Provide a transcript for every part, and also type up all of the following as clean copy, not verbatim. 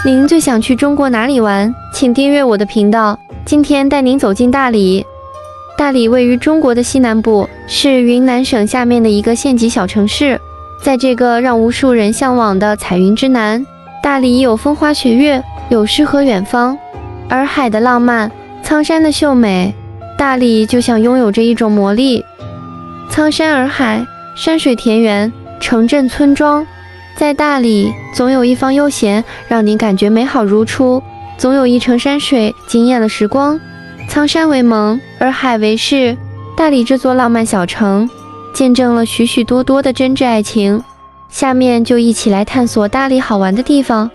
您最想去中国哪里玩？请订阅我的频道，今天带您走进大理。大理位于中国的西南部，是云南省下面的一个县级小城市。在这个让无数人向往的彩云之南，大理有风花雪月，有诗和远方，洱海的浪漫，苍山的秀美。大理就像拥有着一种魔力，苍山洱海，山水田园，城镇村庄。在大理，总有一方悠闲，让您感觉美好如初；总有一程山水，惊艳了时光。苍山为盟，洱海为誓，大理这座浪漫小城，见证了许许多多的真挚爱情。下面就一起来探索大理好玩的地方。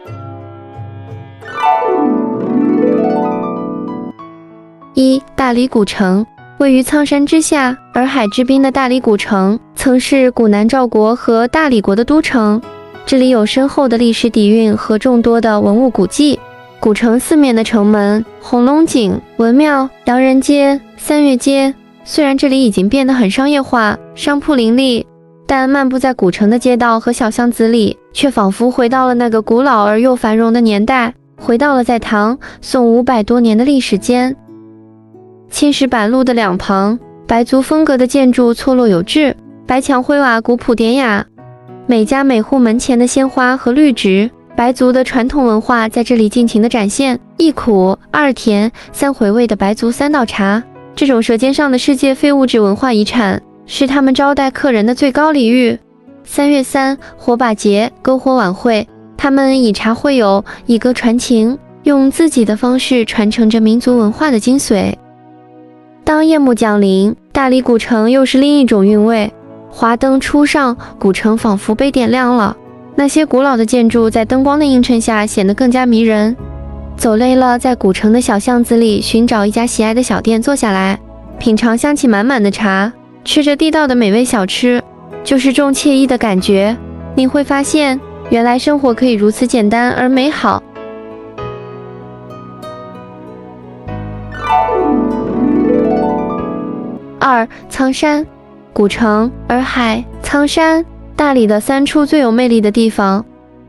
1. 大理古城。位于苍山之下，洱海之滨的大理古城，曾是古南诏国和大理国的都城。这里有深厚的历史底蕴和众多的文物古迹。古城四面的城门、红龙井、文庙、洋人街、三月街，虽然这里已经变得很商业化，商铺林立，但漫步在古城的街道和小巷子里，却仿佛回到了那个古老而又繁荣的年代，回到了在唐、宋500多年的历史间。青石板路的两旁，白族风格的建筑错落有致，白墙灰瓦古朴典雅，每家每户门前的鲜花和绿植，白族的传统文化在这里尽情的展现。一苦、二甜、三回味的白族三道茶，这种舌尖上的世界非物质文化遗产，是他们招待客人的最高礼遇。3月3火把节、篝火晚会，他们以茶会友，以歌传情，用自己的方式传承着民族文化的精髓。当夜幕降临，大理古城又是另一种韵味。华灯初上，古城仿佛被点亮了。那些古老的建筑在灯光的映衬下显得更加迷人。走累了，在古城的小巷子里寻找一家喜爱的小店坐下来，品尝香气满满的茶，吃着地道的美味小吃，就是种惬意的感觉。你会发现，原来生活可以如此简单而美好。2. 苍山。古城、洱海、苍山，大理的三处最有魅力的地方。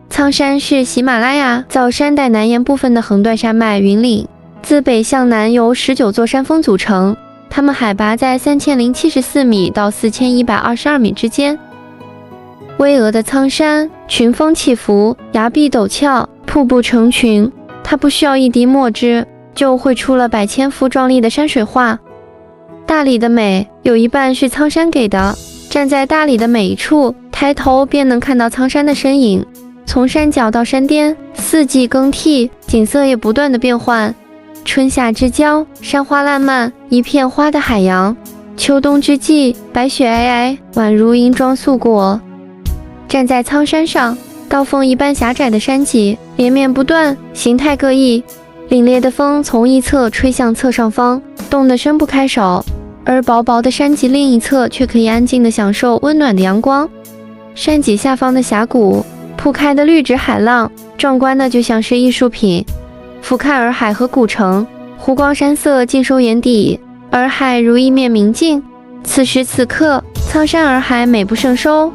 苍山是喜马拉雅造山带南沿部分的横断山脉云岭，自北向南由19座山峰组成，它们海拔在3074米到4122米之间。巍峨的苍山，群峰起伏，崖壁陡峭，瀑布成群，它不需要一滴墨汁，就绘出了百千幅壮丽的山水画。大理的美有一半是苍山给的，站在大理的每一处，抬头便能看到苍山的身影。从山脚到山巅，四季更替，景色也不断的变换。春夏之交，山花烂漫，一片花的海洋；秋冬之际，白雪皑皑，宛如银装素裹。站在苍山上，刀锋一般狭窄的山脊连绵不断，形态各异。凛冽的风从一侧吹向侧上方，冻得伸不开手，而薄薄的山脊另一侧却可以安静地享受温暖的阳光。山脊下方的峡谷，铺开的绿植海浪，壮观的就像是艺术品。俯瞰洱海和古城，湖光山色尽收眼底，洱海如一面明镜。此时此刻，苍山洱海美不胜收。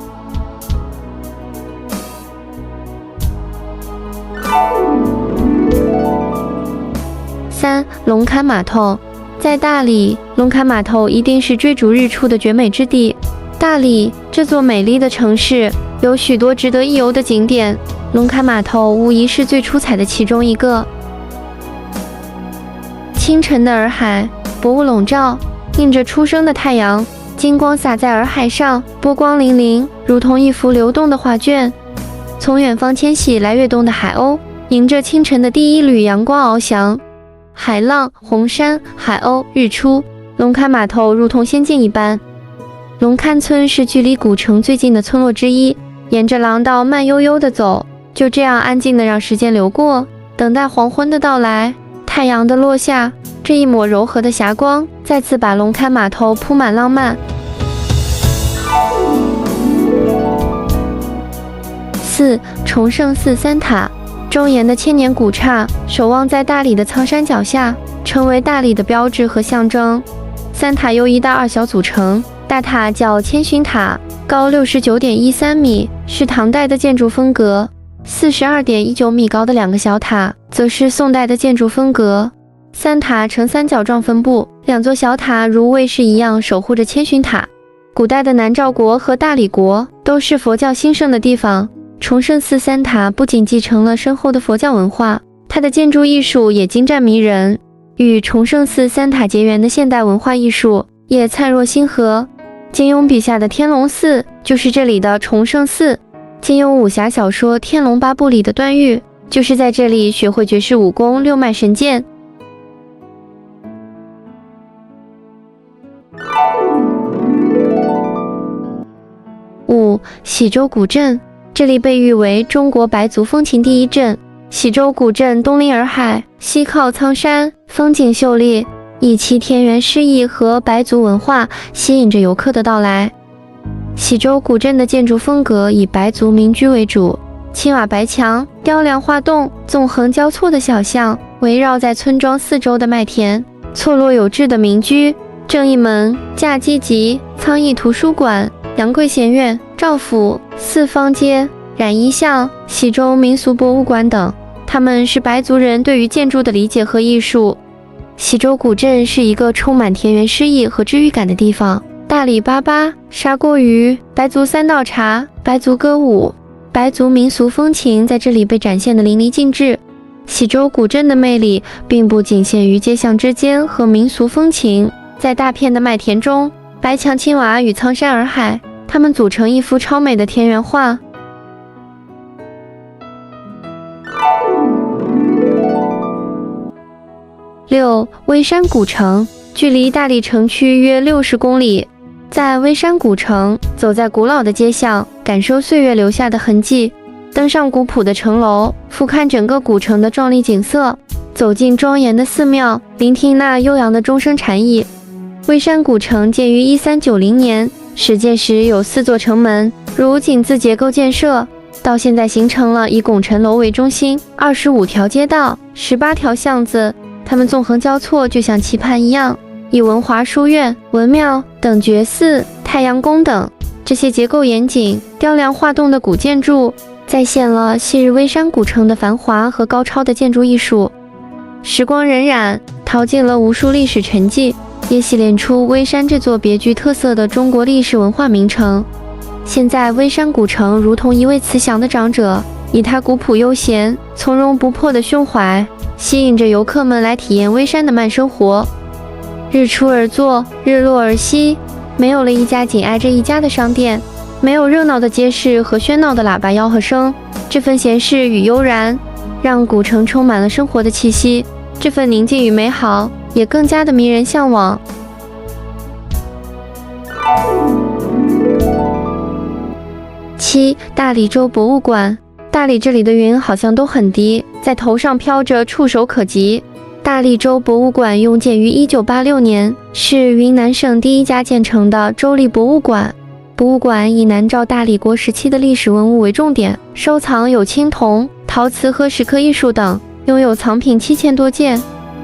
3. 龙坎码头。在大理，龙坎码头一定是追逐日出的绝美之地。大理这座美丽的城市有许多值得一游的景点，龙坎码头无疑是最出彩的其中一个。清晨的洱海，薄雾笼罩，映着初升的太阳，金光洒在洱海上，波光粼粼，如同一幅流动的画卷。从远方迁徙来跃动的海鸥，迎着清晨的第一缕阳光翱翔。海浪、红山、海鸥、日出，龙坎码头如同仙境一般。龙坎村是距离古城最近的村落之一，沿着廊道慢悠悠地走，就这样安静地让时间流过，等待黄昏的到来，太阳的落下，这一抹柔和的霞光再次把龙坎码头铺满浪漫。4. 崇圣寺三塔。庄严的千年古刹守望在大理的苍山脚下，成为大理的标志和象征。三塔由一大二小组成，大塔叫千寻塔，高69.13米，是唐代的建筑风格。42.19米高的2个小塔，则是宋代的建筑风格。三塔呈三角状分布，2座小塔如卫士一样守护着千寻塔。古代的南诏国和大理国都是佛教兴盛的地方。崇圣寺三塔不仅继承了深厚的佛教文化，它的建筑艺术也精湛迷人。与崇圣寺三塔结缘的现代文化艺术也灿若星河。金庸笔下的天龙寺就是这里的崇圣寺。金庸武侠小说《天龙八部》里的段誉就是在这里学会绝世武功六脉神剑。5. 喜洲古镇，这里被誉为中国白族风情第一镇。喜洲古镇东临洱海，西靠苍山，风景秀丽，以其田园诗意和白族文化吸引着游客的到来。喜洲古镇的建筑风格以白族民居为主，青瓦白墙、雕梁画栋、纵横交错的小巷，围绕在村庄四周的麦田，错落有致的民居，正义门、驾机集、苍义图书馆、杨贵贤院、赵府、四方街、染衣巷、喜洲民俗博物馆等，他们是白族人对于建筑的理解和艺术。喜洲古镇是一个充满田园诗意和治愈感的地方，大理粑粑、砂锅鱼、白族三道茶、白族歌舞、白族民俗风情在这里被展现得淋漓尽致。喜洲古镇的魅力并不仅限于街巷之间和民俗风情，在大片的麦田中，白墙青瓦与苍山洱海，它们组成一幅超美的田园画。6. 微山古城，距离大理城区约60公里。在微山古城，走在古老的街巷，感受岁月留下的痕迹，登上古朴的城楼，俯瞰整个古城的壮丽景色，走进庄严的寺庙，聆听那悠扬的钟声禅意。微山古城建于1390年，始建时有4座城门，如井字结构建设，到现在形成了以拱辰楼为中心25条街道、18条巷子，它们纵横交错，就像棋盘一样。以文华书院、文庙等觉寺、太阳宫等这些结构严谨、雕梁画栋的古建筑，再现了昔日微山古城的繁华和高超的建筑艺术。时光荏苒，淘尽了无数历史沉寂，也洗炼出微山这座别具特色的中国历史文化名城。现在微山古城如同一位慈祥的长者，以他古朴悠闲、从容不迫的胸怀，吸引着游客们来体验微山的慢生活。日出而作，日落而息，没有了一家紧挨着一家的商店，没有热闹的街市和喧闹的喇叭吆喝声，这份闲适与悠然，让古城充满了生活的气息。这份宁静与美好，也更加的迷人向往。7. 大理州博物馆，大理这里的云好像都很低，在头上飘着，触手可及。大理州博物馆用建于1986年，是云南省第一家建成的州立博物馆。博物馆以南诏大理国时期的历史文物为重点，收藏有青铜、陶瓷和石刻艺术等，拥有藏品7000多件。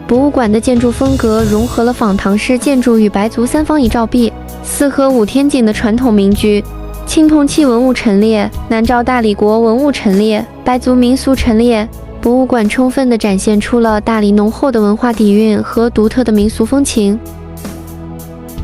博物馆的建筑风格融合了仿唐式建筑与白族三方一照壁、四合五天井的传统民居，青铜器文物陈列，南诏大理国文物陈列，白族民俗陈列。博物馆充分地展现出了大理浓厚的文化底蕴和独特的民俗风情。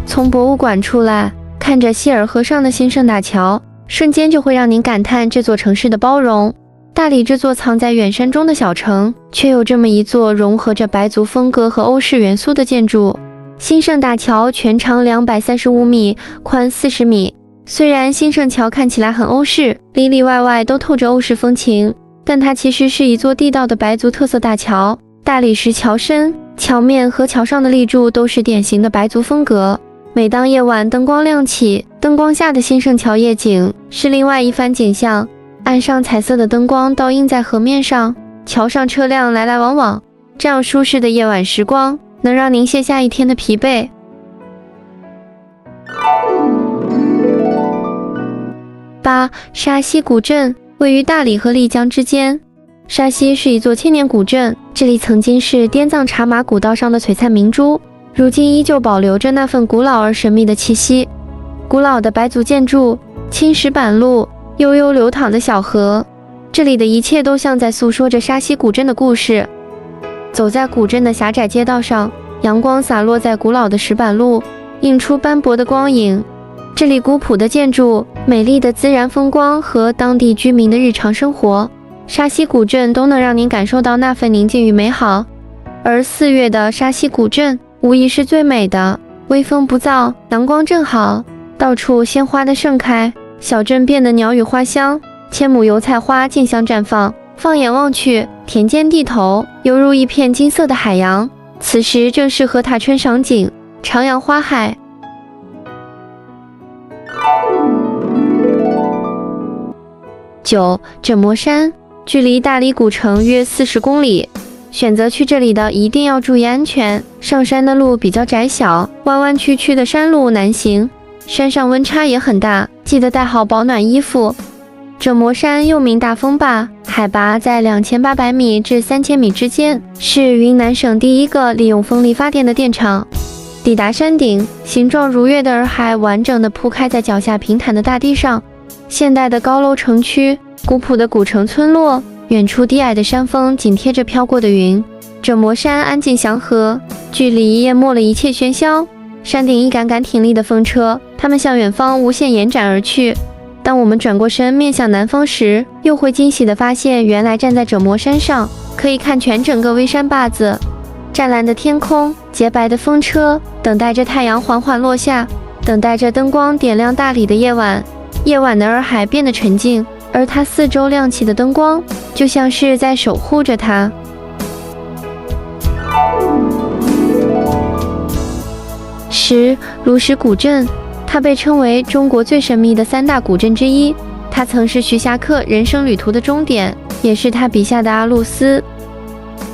从博物馆出来，看着希尔河上的兴盛大桥，瞬间就会让您感叹这座城市的包容。大理这座藏在远山中的小城，却有这么一座融合着白族风格和欧式元素的建筑。兴盛大桥全长235米，宽40米。虽然兴盛桥看起来很欧式，里里外外都透着欧式风情，但它其实是一座地道的白族特色大桥。大理石桥身、桥面和桥上的立柱都是典型的白族风格。每当夜晚灯光亮起，灯光下的兴盛桥夜景是另外一番景象。岸上彩色的灯光倒映在河面上，桥上车辆来来往往，这样舒适的夜晚时光能让您卸下一天的疲惫。8. 沙溪古镇，位于大理和丽江之间。沙溪是一座千年古镇，这里曾经是滇藏茶马古道上的璀璨明珠，如今依旧保留着那份古老而神秘的气息。古老的白族建筑、青石板路、悠悠流淌的小河、这里的一切都像在诉说着沙溪古镇的故事。走在古镇的狭窄街道上，阳光洒落在古老的石板路，映出斑驳的光影。这里古朴的建筑、美丽的自然风光和当地居民的日常生活，沙溪古镇都能让您感受到那份宁静与美好。而4月的沙溪古镇无疑是最美的，微风不燥，阳光正好，到处鲜花的盛开，小镇变得鸟语花香，千亩油菜花竞相绽放。放眼望去，田间地头犹如一片金色的海洋，此时正适合踏春赏景，徜徉花海。9. 枕磨山，距离大理古城约40公里。选择去这里的一定要注意安全，上山的路比较窄小，弯弯曲曲的山路难行，山上温差也很大，记得带好保暖衣服。枕磨山又名大风坝，海拔在2800米至3000米之间，是云南省第一个利用风力发电的电厂。抵达山顶，形状如月的洱海完整地铺开在脚下平坦的大地上，现代的高楼城区，古朴的古城村落，远处低矮的山峰紧贴着飘过的云。枕磨山安静祥和，距离淹没了一切喧嚣。山顶一杆杆挺立的风车，它们向远方无限延展而去。当我们转过身面向南方时，又会惊喜地发现，原来站在枕磨山上，可以看全整个微山坝子。湛蓝的天空，洁白的风车，等待着太阳缓缓落下，等待着灯光点亮大理的夜晚。夜晚的洱海变得沉静，而它四周亮起的灯光，就像是在守护着它。10. 芦石古镇，它被称为中国最神秘的3大古镇之一，它曾是徐霞客人生旅途的终点，也是他笔下的阿露斯。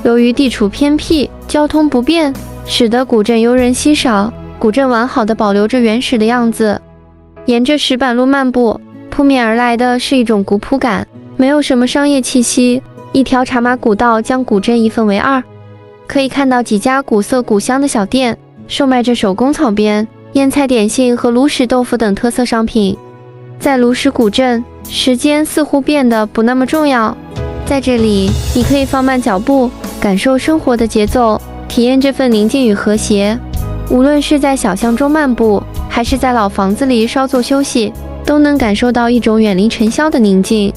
由于地处偏僻，交通不便，使得古镇游人稀少。古镇完好地保留着原始的样子。沿着石板路漫步，扑面而来的是一种古朴感，没有什么商业气息。一条茶马古道将古镇一分为二，可以看到几家古色古香的小店，售卖着手工草编、腌菜点心和芦石豆腐等特色商品。在芦石古镇，时间似乎变得不那么重要。在这里，你可以放慢脚步，感受生活的节奏，体验这份宁静与和谐。无论是在小巷中漫步，还是在老房子里稍作休息，都能感受到一种远离尘嚣的宁静。